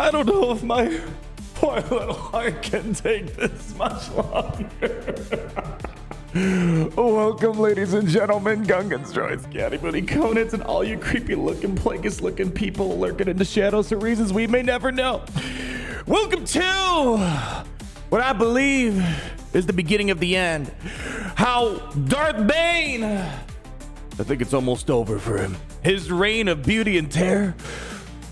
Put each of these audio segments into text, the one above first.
I don't know if my poor little heart can take this much longer. Welcome, ladies and gentlemen, Gungans, droids, Scatty Booty, Conants, and all you creepy looking, plagueis looking people lurking in the shadows for reasons we may never know. Welcome to what I believe is the beginning of the end. How Darth Bane, I think it's almost over for him. His reign of beauty and terror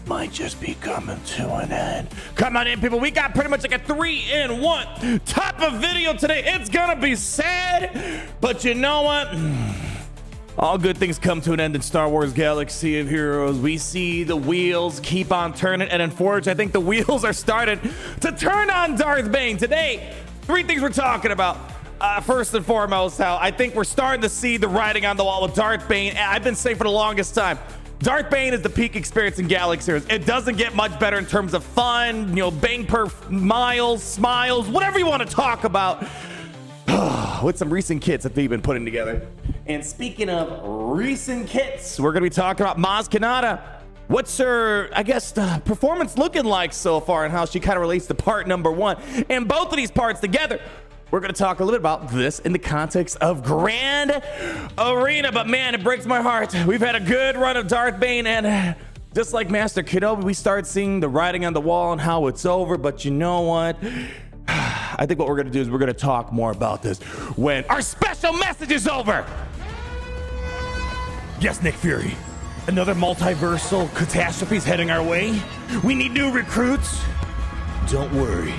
might just be coming to an end. Come on in, people. We got pretty much like a 3-in-1 type of video today. It's gonna be sad, but you know what? All good things come to an end in Star Wars Galaxy of Heroes. We see the wheels keep on turning, and unfortunately, I think the wheels are starting to turn on Darth Bane. Today, 3 things we're talking about. First and foremost, how I think we're starting to see the writing on the wall with Darth Bane. I've been saying for the longest time, Darth Bane is the peak experience in Galaxy Heroes. It doesn't get much better in terms of fun, you know, bang per miles, smiles, whatever you want to talk about. With some recent kits that they've been putting together. And speaking of recent kits, we're going to be talking about Maz Kanata. What's her, I guess, performance looking like so far, and how she kind of relates to part number 1. And both of these parts together, we're going to talk a little bit about this in the context of Grand Arena. But man, it breaks my heart. We've had a good run of Darth Bane, and just like Master Kenobi, we start seeing the writing on the wall and how it's over. But you know what? I think what we're going to do is we're going to talk more about this when our special message is over. Yes, Nick Fury. Another multiversal catastrophe is heading our way. We need new recruits. Don't worry,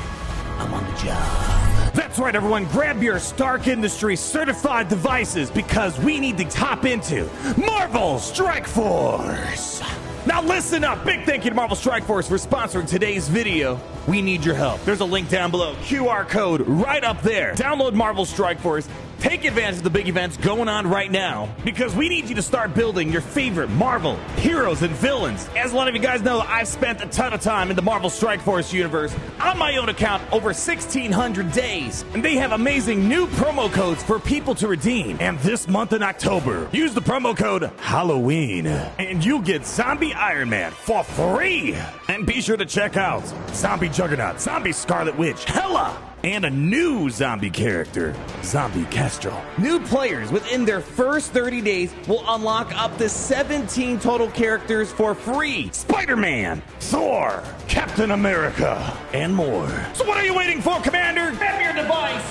I'm on the job. That's right, everyone. Grab your Stark Industries certified devices because we need to hop into Marvel Strike Force. Now listen up. Big thank you to Marvel Strike Force for sponsoring today's video. We need your help. There's a link down below. QR code right up there. Download Marvel Strike Force. Take advantage of the big events going on right now because we need you to start building your favorite Marvel heroes and villains. As a lot of you guys know, I've spent a ton of time in the Marvel Strike Force universe on my own account over 1,600 days. And they have amazing new promo codes for people to redeem. And this month in October, use the promo code Halloween and you'll get Zombie Iron Man for free. And be sure to check out Zombie Juggernaut, Zombie Scarlet Witch, Hela, and a new zombie character, Zombie Kestrel. New players within their first 30 days will unlock up to 17 total characters for free. Spider-Man, Thor, Captain America, and more. So what are you waiting for, Commander? Grab your device.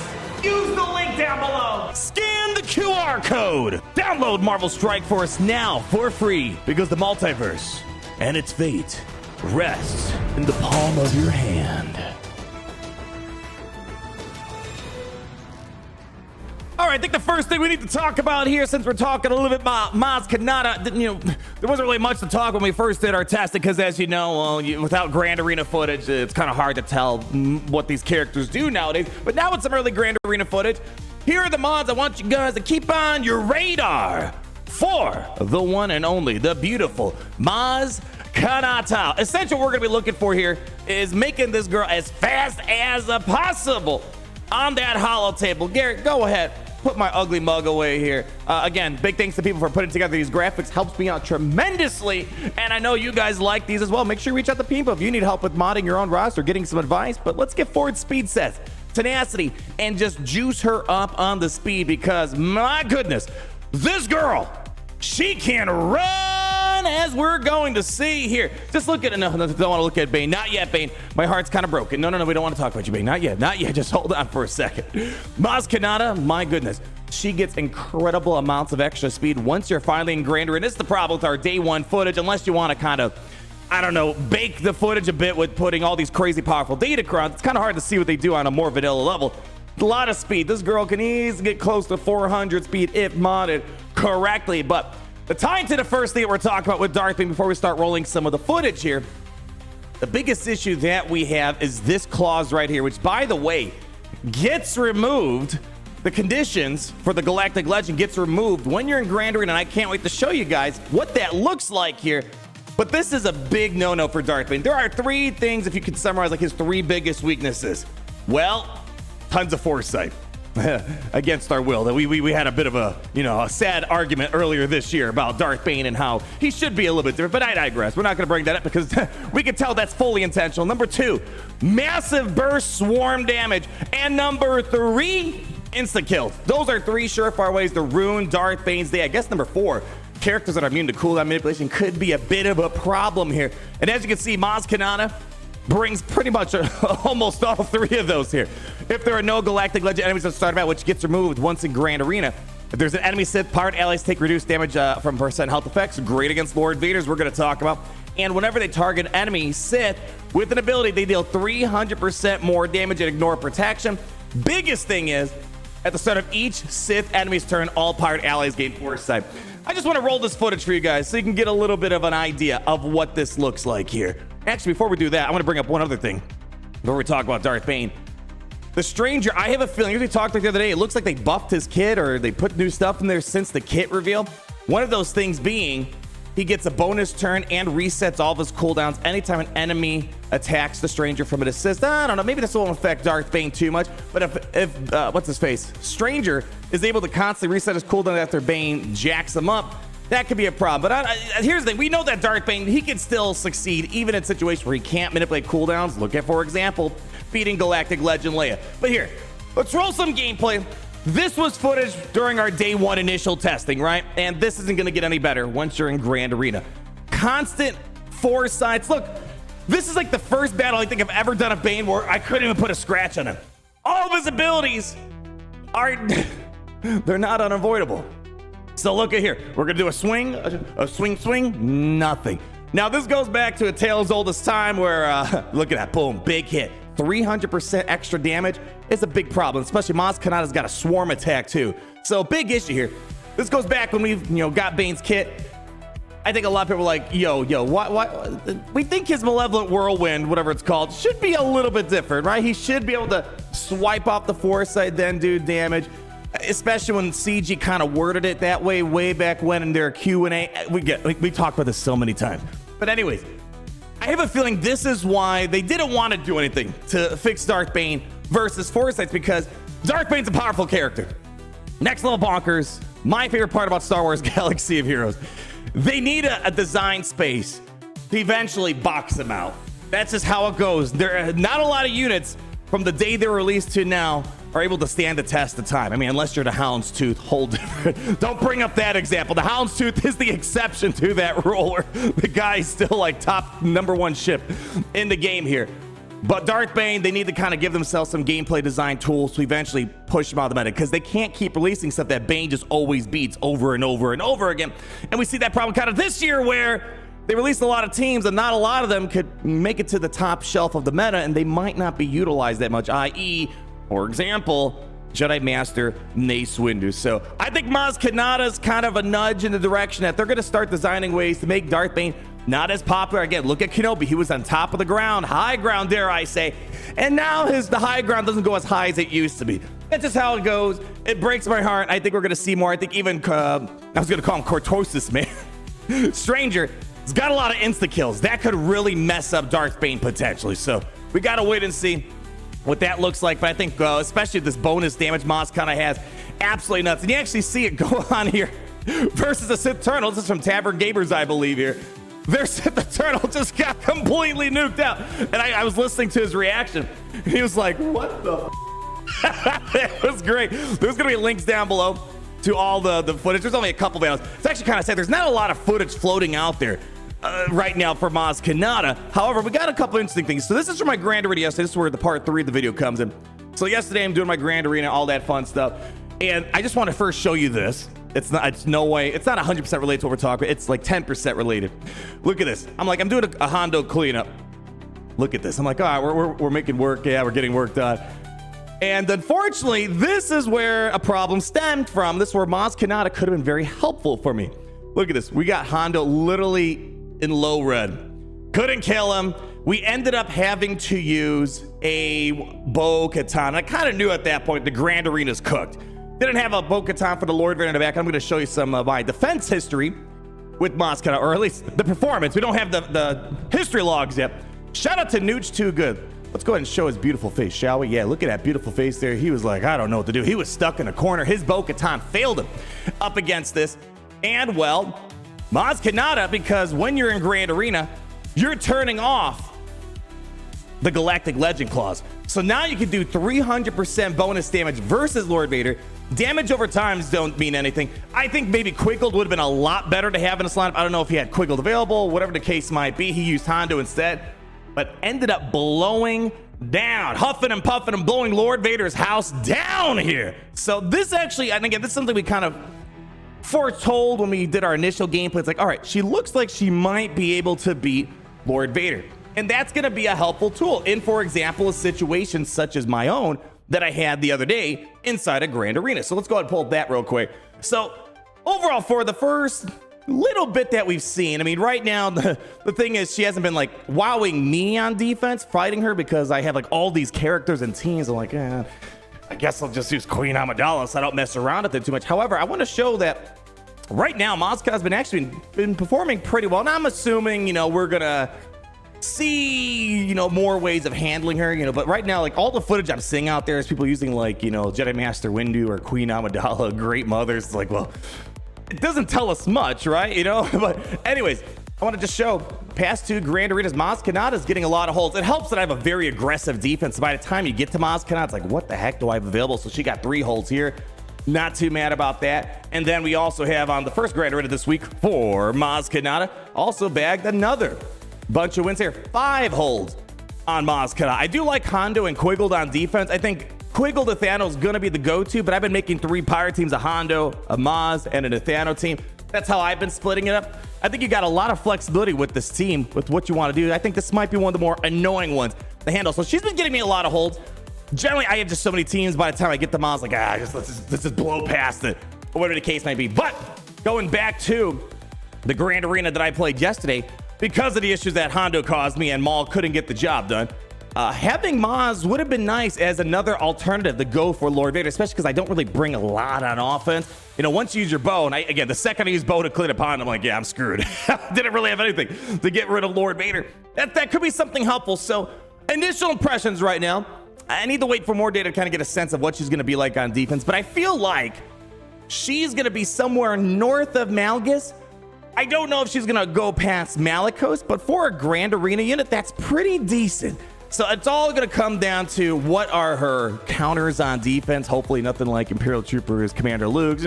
Use the link down below. Scan the QR code. Download Marvel Strike Force now for free because the multiverse and its fate rests in the palm of your hand. All right, I think the first thing we need to talk about here, since we're talking a little bit about Maz Kanata, you know, there wasn't really much to talk when we first did our test because, as you know, without Grand Arena footage, it's kind of hard to tell what these characters do nowadays. But now with some early Grand Arena footage, here are the mods I want you guys to keep on your radar for the one and only, the beautiful Maz Kanata. Essentially, what we're going to be looking for here is making this girl as fast as possible on that holo table. Garrett, go ahead. Put my ugly mug away here. Again, big thanks to people for putting together these graphics. Helps me out tremendously. And I know you guys like these as well. Make sure you reach out to people if you need help with modding your own roster, getting some advice. But let's get forward speed sets, tenacity, and just juice her up on the speed because, my goodness, this girl, she can run, as we're going to see here. Just look at it. No, don't want to look at Bane. Not yet, Bane. My heart's kind of broken. No, we don't want to talk about you, Bane. Not yet. Just hold on for a second. Maz Kanata, my goodness. She gets incredible amounts of extra speed once you're finally in Grand Arena. This is the problem with our day 1 footage, unless you want to kind of, I don't know, bake the footage a bit with putting all these crazy powerful data crowns. It's kind of hard to see what they do on a more vanilla level. A lot of speed. This girl can easily get close to 400 speed if modded correctly, but the tying to the first thing that we're talking about with Darth Bane before we start rolling some of the footage here, the biggest issue that we have is this clause right here, which, by the way, gets removed. The conditions for the Galactic Legend gets removed when you're in Grand Arena, and I can't wait to show you guys what that looks like here. But this is a big no-no for Darth Bane. There are 3 things, if you could summarize, like his 3 biggest weaknesses. Well, tons of foresight. against our will. That we had a bit of a, a sad argument earlier this year about Darth Bane and how he should be a little bit different, but I digress. We're not going to bring that up because we can tell that's fully intentional. Number 2, massive burst swarm damage. And number 3, insta kills. Those are 3 surefire ways to ruin Darth Bane's day. I guess number 4, characters that are immune to cooldown manipulation could be a bit of a problem here. And as you can see, Maz Kanata brings pretty much almost all 3 of those here. If there are no Galactic Legend enemies that start out, which gets removed once in Grand Arena. If there's an enemy Sith, pirate allies take reduced damage from percent health effects. Great against Lord Vaders, we're going to talk about. And whenever they target enemy Sith with an ability, they deal 300% more damage and ignore protection. Biggest thing is, at the start of each Sith enemy's turn, all pirate allies gain foresight. I just want to roll this footage for you guys so you can get a little bit of an idea of what this looks like here. Actually, before we do that, I want to bring up one other thing before we talk about Darth Bane. The Stranger, I have a feeling, as we talked like the other day, it looks like they buffed his kit or they put new stuff in there since the kit reveal. One of those things being, he gets a bonus turn and resets all of his cooldowns anytime an enemy attacks the Stranger from an assist. I don't know, maybe this won't affect Darth Bane too much, but if what's his face? Stranger is able to constantly reset his cooldown after Bane jacks him up, that could be a problem. But here's the thing, we know that Darth Bane, he can still succeed even in situations where he can't manipulate cooldowns. Look at, for example, beating Galactic Legend Leia. But here, let's roll some gameplay. This was footage during our day 1 initial testing, right? And this isn't going to get any better once you're in Grand Arena. Constant foresights. Look, this is like the first battle I think I've ever done of Bane where I couldn't even put a scratch on him. All of his abilities are, they're not unavoidable. So look at here. We're going to do a swing, nothing. Now this goes back to a tale as old as time where, look at that, boom, big hit. 300% extra damage is a big problem, especially Maz Kanata's got a swarm attack too. So big issue here. This goes back when we've got Bane's kit. I think a lot of people are like, what? We think his Malevolent Whirlwind, whatever it's called, should be a little bit different, right? He should be able to swipe off the foresight, then do damage, especially when CG kind of worded it that way back when in their Q&A. We talked about this so many times. But anyways, I have a feeling this is why they didn't want to do anything to fix Darth Bane versus Foresights, because Darth Bane's a powerful character. Next level bonkers. My favorite part about Star Wars Galaxy of Heroes. They need a design space to eventually box them out. That's just how it goes. There are not a lot of units from the day they were released to now are able to stand the test of time. I mean, unless you're the Houndstooth, whole different. Don't bring up that example. The Houndstooth is the exception to that rule where the guy's still like top #1 ship in the game here. But Darth Bane, they need to kind of give themselves some gameplay design tools to eventually push him out of the meta, because they can't keep releasing stuff that Bane just always beats over and over and over again. And we see that problem kind of this year where they released a lot of teams and not a lot of them could make it to the top shelf of the meta, and they might not be utilized that much, i.e., for example, Jedi Master Mace Windu. So I think Maz Kanata's kind of a nudge in the direction that they're going to start designing ways to make Darth Bane not as popular. Again, look at Kenobi. He was on top of the ground, high ground, dare I say. And now the high ground doesn't go as high as it used to be. That's just how it goes. It breaks my heart. I think we're going to see more. I think even, I was going to call him Cortosis, man. Stranger, he's got a lot of insta-kills. That could really mess up Darth Bane potentially. So we got to wait and see what that looks like. But I think especially this bonus damage Maz kind of has, absolutely nuts. And you actually see it go on here versus a Sith Eternal. This is from Tavern Gamers, I believe here. Their Sith Eternal just got completely nuked out. And I was listening to his reaction. He was like, what the It was great. There's going to be links down below to all the footage. There's only a couple videos. It's actually kind of sad. There's not a lot of footage floating out there right now for Maz Kanata. However, we got a couple interesting things. So this is from my Grand Arena yesterday. This is where the part 3 of the video comes in. So yesterday I'm doing my Grand Arena, all that fun stuff. And I just want to first show you this. It's not 100% related to what we're talking about. It's like 10% related. Look at this. I'm doing a Hondo cleanup. Look at this. I'm like, all right, we're making work. Yeah, we're getting work done. And unfortunately, this is where a problem stemmed from. This is where Maz Kanata could have been very helpful for me. Look at this. We got Hondo literally in low red. Couldn't kill him. We ended up having to use a Bo-Katan. I kind of knew at that point the Grand Arena's cooked. Didn't have a Bo-Katan for the Lord Vader in the back. I'm going to show you some of my defense history with Maz Kanata, or at least the performance. We don't have the history logs yet. Shout out to Nooch Too Good. Let's go ahead and show his beautiful face, shall we? Yeah, look at that beautiful face there. He was like, I don't know what to do. He was stuck in a corner. His Bo-Katan failed him up against this. And, well, Maz Kanata, because when you're in Grand Arena, you're turning off the Galactic Legend clause. So now you can do 300% bonus damage versus Lord Vader. Damage over times don't mean anything. I think maybe Quiggled would have been a lot better to have in his lineup. I don't know if he had Quiggled available, whatever the case might be. He used Hondo instead, but ended up blowing down, huffing and puffing and blowing Lord Vader's house down here. So this actually, and again, this is something we kind of foretold when we did our initial gameplay. It's like, all right, she looks like she might be able to beat Lord Vader. And that's going to be a helpful tool in, for example, a situation such as my own that I had the other day inside a Grand Arena. So let's go ahead and pull up that real quick. So overall, for the first little bit that we've seen, I mean, right now, the thing is she hasn't been like wowing me on defense, fighting her, because I have like all these characters and teams. I'm like, I guess I'll just use Queen Amidala so I don't mess around with it too much. However, I want to show that right now, Maz Kanata's been actually been performing pretty well. And I'm assuming, we're going to see, more ways of handling her, but right now, like all the footage I'm seeing out there is people using like, Jedi Master Windu or Queen Amidala, Great Mothers. It's like, well, it doesn't tell us much, right? But anyways, I want to just show past two Grand Arenas, Maz Kanata is getting a lot of holds. It helps that I have a very aggressive defense. By the time you get to Maz Kanata, it's like, what the heck do I have available? So she got 3 holds here. Not too mad about that. And then we also have on the first Grand Arena this week for Maz Kanata, also bagged another bunch of wins here. 5 holds on Maz Kanata. I do like Hondo and Quiggled on defense. I think Quiggled Nathano is going to be the go-to, but I've been making 3 pirate teams, a Hondo, a Maz, and a Nathano team. That's how I've been splitting it up. I think you got a lot of flexibility with this team, with what you want to do. I think this might be one of the more annoying ones to handle. So she's been getting me a lot of holds. Generally, I have just so many teams. By the time I get the Maz, like, let's just blow past it, or whatever the case might be. But going back to the Grand Arena that I played yesterday, because of the issues that Hondo caused me and Maul couldn't get the job done, having Maz would have been nice as another alternative to go for Lord Vader, especially because I don't really bring a lot on offense. Once you use your bow, and again, the second I use bow to clean upon, I'm like, yeah, I'm screwed. Didn't really have anything to get rid of Lord Vader. That could be something helpful. So initial impressions right now, I need to wait for more data to kind of get a sense of what she's going to be like on defense, but I feel like she's going to be somewhere north of Malgus. I don't know if she's going to go past Malicos, but for a Grand Arena unit, that's pretty decent. So it's all going to come down to what are her counters on defense. Hopefully nothing like Imperial Troopers, Commander Luke's,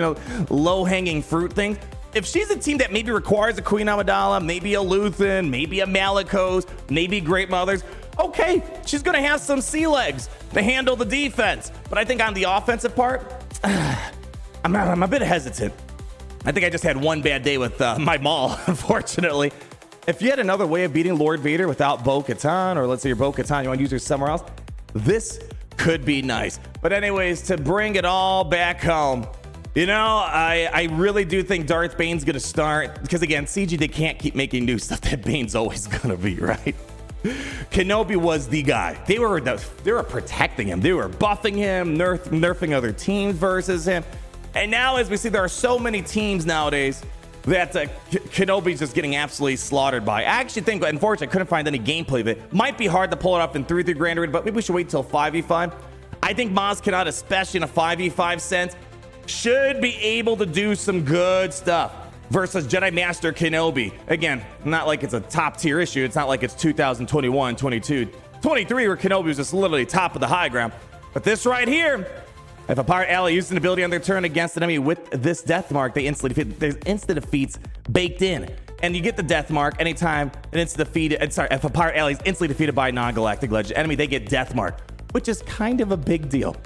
low-hanging fruit things. If she's a team that maybe requires a Queen Amidala, maybe a Luthen, maybe a Malicos, maybe Great Mothers, okay, she's going to have some sea legs to handle the defense. But I think on the offensive part, I'm a bit hesitant. I think I just had one bad day with my Maul, unfortunately. If you had another way of beating Lord Vader without Bo-Katan, or let's say your Bo-Katan, you want to use her somewhere else, this could be nice. But anyways, to bring it all back home, I really do think Darth Bane's going to start, because again, CG, they can't keep making new stuff that Bane's always going to be, right? Kenobi was the guy. They were protecting him. They were buffing him, nerfing other teams versus him. And now, as we see, there are so many teams nowadays that Kenobi's just getting absolutely slaughtered by. I actually think, unfortunately, I couldn't find any gameplay of it. Might be hard to pull it off in 3-3 Grand Arena, but maybe we should wait till 5v5. I think Maz Kanata, especially in a 5v5 sense, should be able to do some good stuff versus Jedi Master Kenobi. Again, not like it's a top tier issue. It's not like it's 2021, 22, 23 where Kenobi was just literally top of the high ground. But this right here, if a pirate ally uses an ability on their turn against an enemy with this death mark, they instantly defeat. There's instant defeats baked in. And you get the death mark anytime an instant defeat. If a pirate ally is instantly defeated by a non-galactic legend enemy, they get death mark, which is kind of a big deal.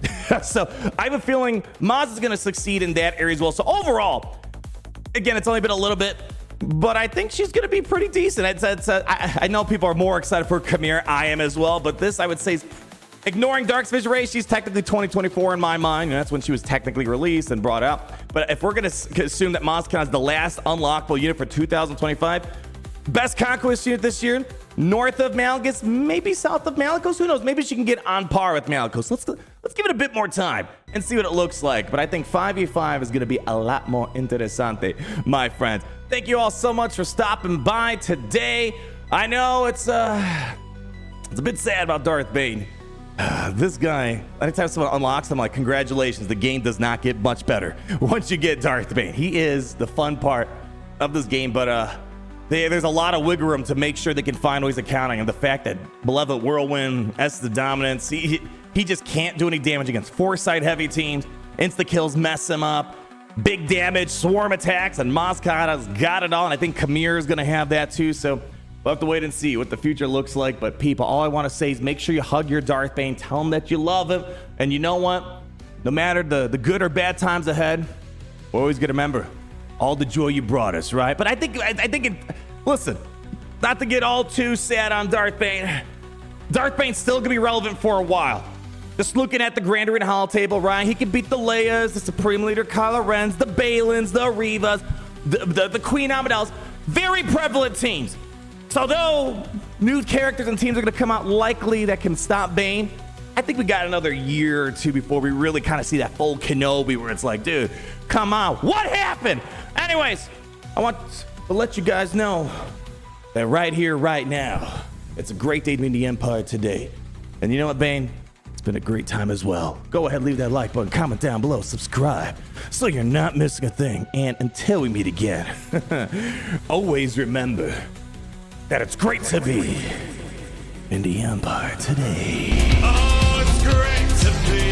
So I have a feeling Maz is going to succeed in that area as well. So overall, again, it's only been a little bit, but I think she's going to be pretty decent. I know people are more excited for Khmer. I am as well, but this I would say is, ignoring Dark's Vision Ray, she's technically 2024 in my mind, and that's when she was technically released and brought out. But if we're going to assume that Maz Kanata is the last unlockable unit for 2025, best Conquest unit this year, north of Malgus, maybe south of Malicos. Who knows? Maybe she can get on par with Malicos. Let's give it a bit more time and see what it looks like. But I think 5v5 is going to be a lot more interesante, my friends. Thank you all so much for stopping by today. I know it's It's a bit sad about Darth Bane. This guy, anytime someone unlocks him, like, congratulations, the game does not get much better once you get Darth Bane. He is the fun part of this game, but there's a lot of wiggle room to make sure they can find ways of countering. And the fact that Malevolent Whirlwind, S the Dominance, he just can't do any damage against Foresight heavy teams. Insta-kills mess him up. Big damage, swarm attacks, and Maz Kanata's got it all. And I think Kamir is going to have that too, so we'll have to wait and see what the future looks like. But people, all I want to say is make sure you hug your Darth Bane. Tell him that you love him. And you know what? No matter the good or bad times ahead, we're always going to remember all the joy you brought us, right? But I think listen, not to get all too sad on Darth Bane. Darth Bane's still going to be relevant for a while. Just looking at the Grand Arena Hall table, right? He can beat the Leias, the Supreme Leader Kylo Rens, the Balins, the Revas, the Queen Amidals. Very prevalent teams. So though new characters and teams are going to come out likely that can stop Bane, I think we got another year or two before we really kind of see that full Kenobi where it's like, dude, come on, what happened? Anyways, I want to let you guys know that right here, right now, it's a great day to be in the Empire today. And you know what, Bane? It's been a great time as well. Go ahead, leave that like button, comment down below, subscribe, so you're not missing a thing. And until we meet again, always remember that it's great to be in the Empire today. Oh, it's great to be